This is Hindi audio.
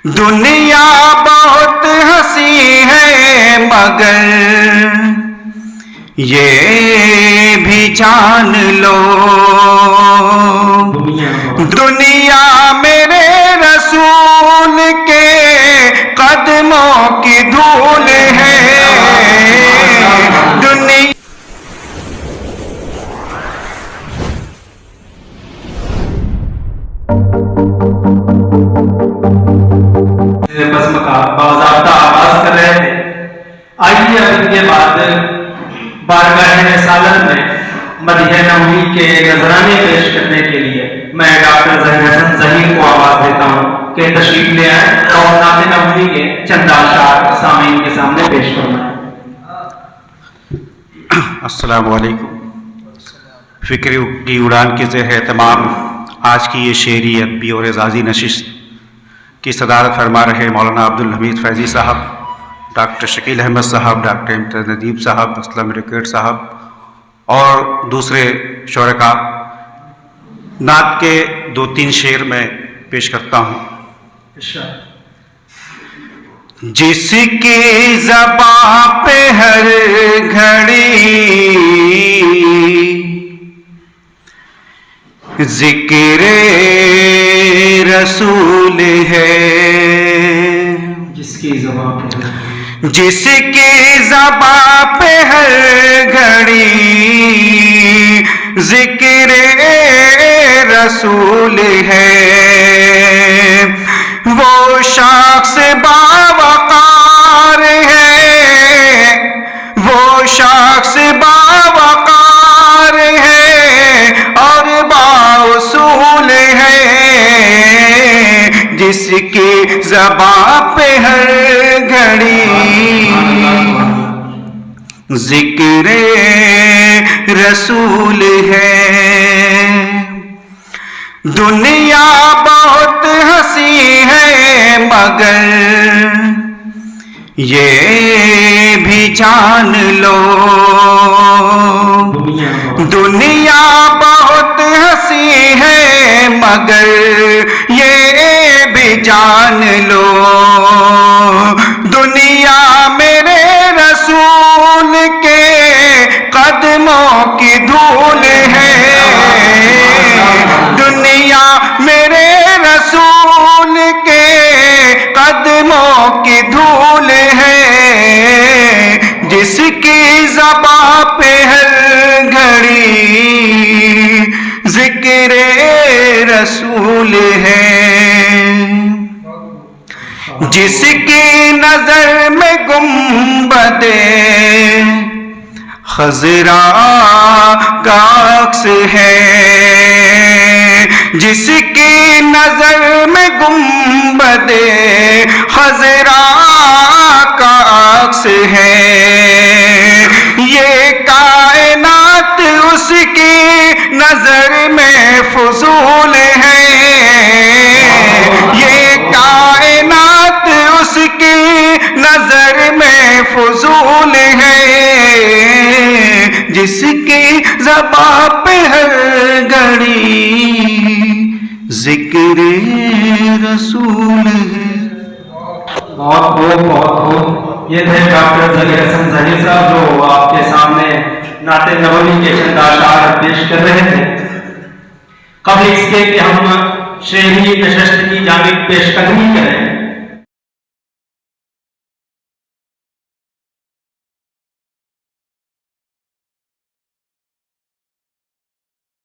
दुनिया बहुत हंसी है मगर ये भी जान लो, दुनिया मेरे रसूल के कदमों की धूल है। दुनिया बाज़ाब्ता आवाज कर रहे थे। आइए अब इनके बाद बारगाह रिसालत में मदीह नबवी के नजराने पेश करने के लिए मैं डॉक्टर ज़हीर हसन ज़हीर को आवाज देता हूँ कि तशरीफ ले आए और नात नबवी के चंद अशआर सामीन के सामने पेश फरमाएं। अस्सलामु अलैकुम। फ़िक्र की उड़ान के ज़ेर तमाम आज की ये शेरी अदबी और एजाज़ी नशिस्त की सदारत फरमा रहे मौलाना अब्दुल हमीद फैज़ी साहब, डॉक्टर शकील अहमद साहब, डॉक्टर इम्तियाज़ नदीम साहब, असलम रिकेट साहब और दूसरे शुरका। नात के 2-3 शेर में पेश करता हूँ। जिसकी ज़बां पे हर घड़ी ज़िक्र रसूल है, जिसकी ज़बां पे हर घड़ी ज़िक्र रसूल है, वो शख्स बावकार है, वो शख्स बावकार है और बाउसूल है, जिसकी ज़बां पे हर घड़ी ज़िक्र रसूल है। दुनिया बहुत हंसी है मगर ये भी जान लो, दुनिया बहुत हंसी है मगर ये भी जान लो, दुनिया मेरे रसूल के कदमों की धूल है, दुनिया मेरे रसूल के कदमों की धूल है, जिसकी ज़बां पे हर घड़ी ज़िक्र रसूल है, जिसकी नजर में गुंबदे खज़रा का अक्स है, जिसकी नजर में गुंबदे खज़रा का अक्स है, ये कायनात उसकी नजर में फजूल है, ये कायनात उसकी नजर में फजूल है, जिसकी ज़बां पे हर घड़ी ज़िक्र रसूल है। बहुत खूब। ये थे डॉक्टर ज़हीर हसन ज़हीर साहब जो आपके सामने नाते नबवी के चंद अशआर पेश कर रहे थे। कभी इसके कि हम शेरी नशस्त की जानिब पेशकदमी करें,